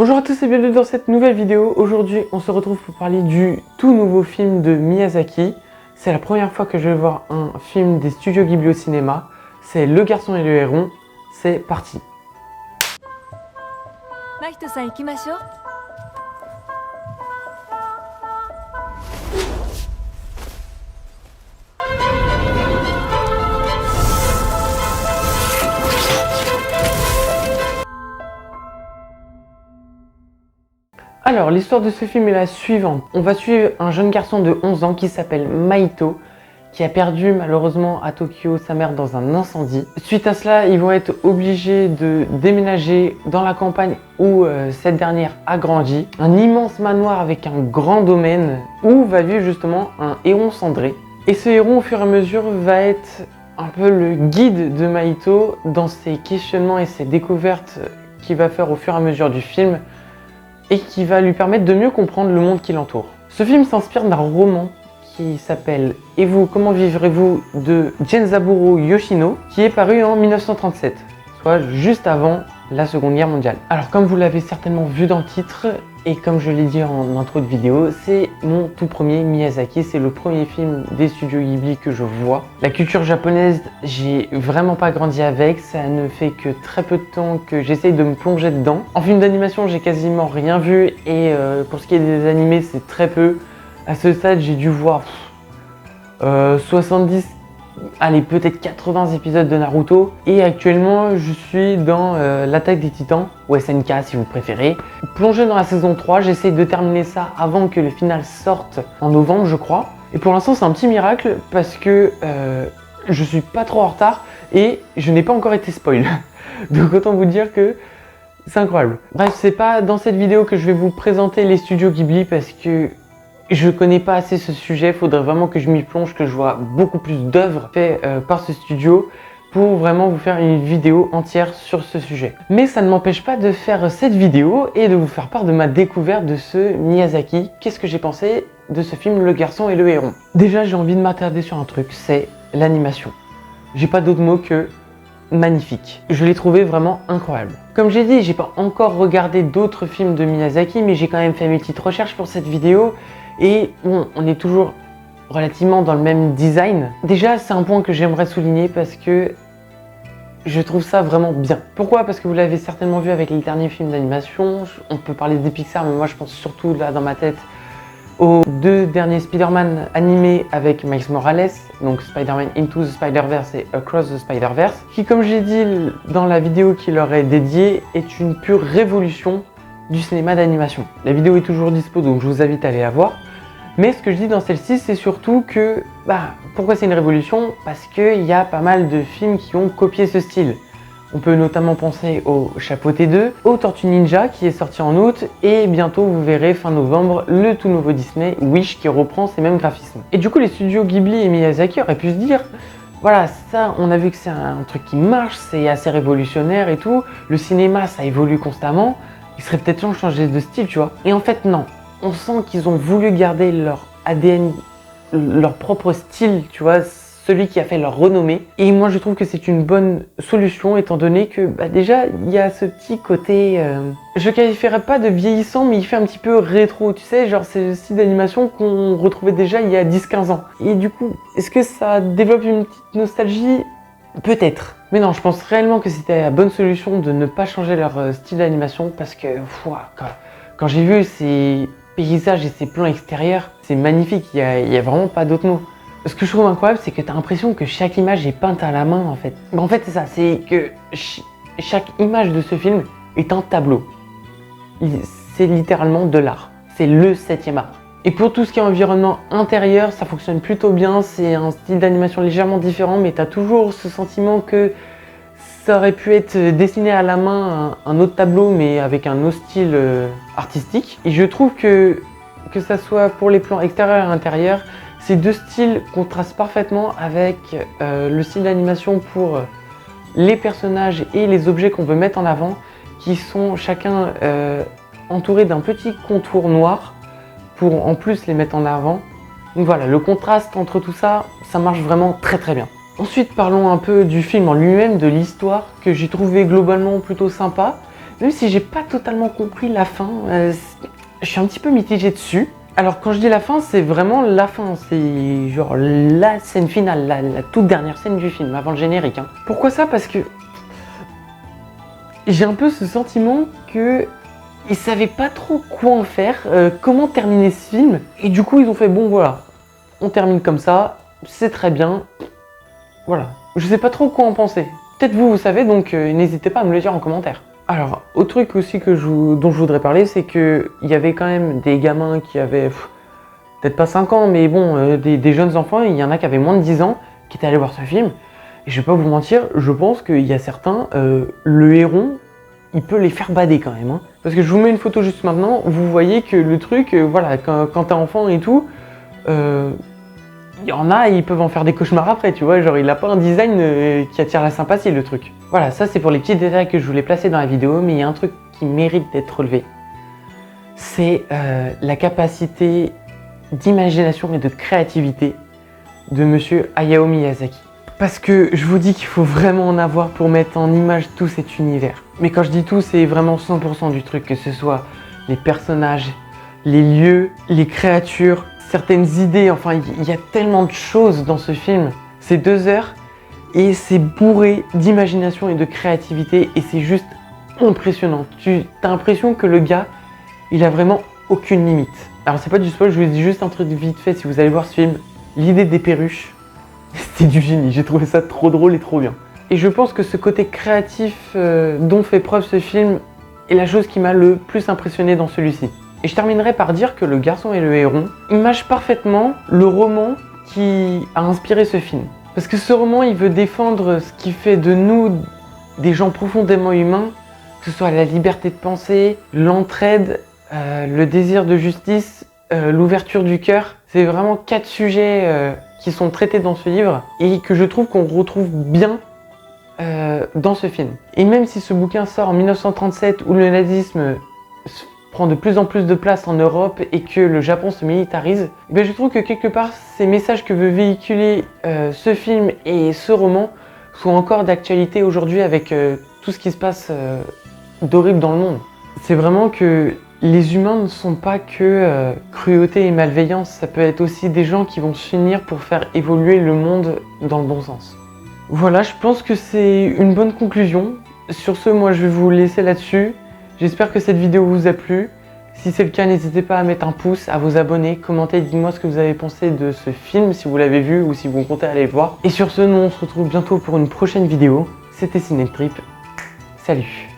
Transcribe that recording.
Bonjour à tous et bienvenue dans cette nouvelle vidéo. Aujourd'hui, on se retrouve pour parler du tout nouveau film de Miyazaki. C'est la première fois que je vais voir un film des studios Ghibli au cinéma. C'est Le Garçon et le Héron. C'est parti. Mahito-san, 行きましょう。Alors, l'histoire de ce film est la suivante. On va suivre un jeune garçon de 11 ans qui s'appelle Mahito, qui a perdu malheureusement à Tokyo sa mère dans un incendie. Suite à cela, ils vont être obligés de déménager dans la campagne où cette dernière a grandi. Un immense manoir avec un grand domaine où va vivre justement un héron cendré. Et ce héron, au fur et à mesure, va être un peu le guide de Mahito dans ses questionnements et ses découvertes qu'il va faire au fur et à mesure du film, et qui va lui permettre de mieux comprendre le monde qui l'entoure. Ce film s'inspire d'un roman qui s'appelle « Et vous, comment vivrez-vous » de Genzaburo Yoshino, qui est paru en 1937, soit juste avant la Seconde Guerre mondiale. Alors comme vous l'avez certainement vu dans le titre, et comme je l'ai dit en intro de vidéo, c'est mon tout premier Miyazaki, c'est le premier film des studios Ghibli que je vois. La culture japonaise, j'ai vraiment pas grandi avec, ça ne fait que très peu de temps que j'essaye de me plonger dedans. En film d'animation, j'ai quasiment rien vu, et pour ce qui est des animés, c'est très peu. À ce stade, j'ai dû voir 70, allez peut-être 80 épisodes de Naruto, et actuellement je suis dans l'attaque des titans, ou SNK si vous préférez. Plongé dans la saison 3, j'essaie de terminer ça avant que le final sorte en novembre je crois. Et pour l'instant c'est un petit miracle parce que je suis pas trop en retard et je n'ai pas encore été spoil. Donc autant vous dire que c'est incroyable. Bref, c'est pas dans cette vidéo que je vais vous présenter les studios Ghibli parce que je connais pas assez ce sujet, faudrait vraiment que je m'y plonge, que je vois beaucoup plus d'œuvres faites par ce studio pour vraiment vous faire une vidéo entière sur ce sujet. Mais ça ne m'empêche pas de faire cette vidéo et de vous faire part de ma découverte de ce Miyazaki. Qu'est-ce que j'ai pensé de ce film Le Garçon et le Héron? Déjà, j'ai envie de m'attarder sur un truc, c'est l'animation. J'ai pas d'autre mot que magnifique. Je l'ai trouvé vraiment incroyable. Comme j'ai dit, j'ai pas encore regardé d'autres films de Miyazaki, mais j'ai quand même fait mes petites recherches pour cette vidéo. Et bon, on est toujours relativement dans le même design. Déjà, c'est un point que j'aimerais souligner parce que je trouve ça vraiment bien. Pourquoi? Parce que vous l'avez certainement vu avec les derniers films d'animation. On peut parler des Pixar, mais moi je pense surtout là dans ma tête aux deux derniers Spider-Man animés avec Miles Morales, donc Spider-Man Into the Spider-Verse et Across the Spider-Verse, qui, comme j'ai dit dans la vidéo qui leur est dédiée, est une pure révolution du cinéma d'animation. La vidéo est toujours dispo, donc je vous invite à aller la voir. Mais ce que je dis dans celle-ci, c'est surtout que, pourquoi c'est une révolution? Parce qu'il y a pas mal de films qui ont copié ce style. On peut notamment penser au Chapeauté 2, au Tortue Ninja qui est sorti en août, et bientôt vous verrez fin novembre le tout nouveau Disney Wish qui reprend ces mêmes graphismes. Et du coup les studios Ghibli et Miyazaki auraient pu se dire, voilà, ça on a vu que c'est un truc qui marche, c'est assez révolutionnaire et tout, le cinéma ça évolue constamment, il serait peut-être temps de changer de style, tu vois. Et en fait non, on sent qu'ils ont voulu garder leur ADN, leur propre style, tu vois, celui qui a fait leur renommée. Et moi je trouve que c'est une bonne solution étant donné que déjà il y a ce petit côté, je qualifierais pas de vieillissant, mais il fait un petit peu rétro, tu sais, genre c'est le style d'animation qu'on retrouvait déjà il y a 10-15 ans. Et du coup, est-ce que ça développe une petite nostalgie? Peut-être. Mais non, je pense réellement que c'était la bonne solution de ne pas changer leur style d'animation parce que quand j'ai vu ces paysages et ces plans extérieurs, c'est magnifique, il y a vraiment pas d'autre mot. Ce que je trouve incroyable, c'est que tu as l'impression que chaque image est peinte à la main en fait. En fait, c'est ça, c'est que chaque image de ce film est un tableau. C'est littéralement de l'art. C'est le 7e art. Et pour tout ce qui est environnement intérieur, ça fonctionne plutôt bien. C'est un style d'animation légèrement différent, mais tu as toujours ce sentiment que ça aurait pu être dessiné à la main un autre tableau, mais avec un autre style artistique. Et je trouve que ça soit pour les plans extérieurs et intérieurs, ces deux styles contrastent parfaitement avec le style d'animation pour les personnages et les objets qu'on veut mettre en avant, qui sont chacun entourés d'un petit contour noir pour en plus les mettre en avant. Donc voilà, le contraste entre tout ça, ça marche vraiment très très bien. Ensuite, parlons un peu du film en lui-même, de l'histoire, que j'ai trouvé globalement plutôt sympa, Même si j'ai pas totalement compris la fin, je suis un petit peu mitigé dessus. Alors quand je dis la fin, c'est vraiment la fin, c'est genre la scène finale, la toute dernière scène du film, avant le générique. Hein. Pourquoi ça? Parce que j'ai un peu ce sentiment que ils savaient pas trop quoi en faire, comment terminer ce film, et du coup ils ont fait bon voilà, on termine comme ça, c'est très bien, voilà. Je sais pas trop quoi en penser. Peut-être vous savez, donc n'hésitez pas à me le dire en commentaire. Alors, autre truc aussi dont je voudrais parler, c'est que il y avait quand même des gamins qui avaient peut-être pas 5 ans, mais bon, des jeunes enfants, il y en a qui avaient moins de 10 ans, qui étaient allés voir ce film. Et je vais pas vous mentir, je pense qu'il y a certains, le héron, il peut les faire bader quand même. Hein. Parce que je vous mets une photo juste maintenant, vous voyez que le truc, voilà, quand t'es enfant et tout, il y en a, ils peuvent en faire des cauchemars après, tu vois, genre il a pas un design qui attire la sympathie, le truc. Voilà, ça c'est pour les petits détails que je voulais placer dans la vidéo, mais il y a un truc qui mérite d'être relevé. C'est la capacité d'imagination et de créativité de monsieur Hayao Miyazaki. Parce que je vous dis qu'il faut vraiment en avoir pour mettre en image tout cet univers. Mais quand je dis tout, c'est vraiment 100% du truc, que ce soit les personnages, les lieux, les créatures, certaines idées, enfin il y a tellement de choses dans ce film. C'est 2 heures et c'est bourré d'imagination et de créativité et c'est juste impressionnant. Tu as l'impression que le gars, il a vraiment aucune limite. Alors c'est pas du spoil, je vous dis juste un truc vite fait si vous allez voir ce film. L'idée des perruches, c'était du génie, j'ai trouvé ça trop drôle et trop bien. Et je pense que ce côté créatif dont fait preuve ce film est la chose qui m'a le plus impressionné dans celui-ci. Et je terminerai par dire que Le Garçon et le Héron image parfaitement le roman qui a inspiré ce film. Parce que ce roman, il veut défendre ce qui fait de nous des gens profondément humains, que ce soit la liberté de penser, l'entraide, le désir de justice, l'ouverture du cœur. C'est vraiment 4 sujets qui sont traités dans ce livre et que je trouve qu'on retrouve bien dans ce film. Et même si ce bouquin sort en 1937 où le nazisme prend de plus en plus de place en Europe et que le Japon se militarise, ben je trouve que quelque part ces messages que veut véhiculer ce film et ce roman sont encore d'actualité aujourd'hui avec tout ce qui se passe d'horrible dans le monde. C'est vraiment que les humains ne sont pas que cruauté et malveillance, ça peut être aussi des gens qui vont s'unir pour faire évoluer le monde dans le bon sens. Voilà, je pense que c'est une bonne conclusion. Sur ce, moi je vais vous laisser là-dessus. J'espère que cette vidéo vous a plu. Si c'est le cas, n'hésitez pas à mettre un pouce, à vous abonner, commenter, dites-moi ce que vous avez pensé de ce film, si vous l'avez vu ou si vous comptez aller le voir. Et sur ce, nous on se retrouve bientôt pour une prochaine vidéo. C'était Ciné Trip. Salut!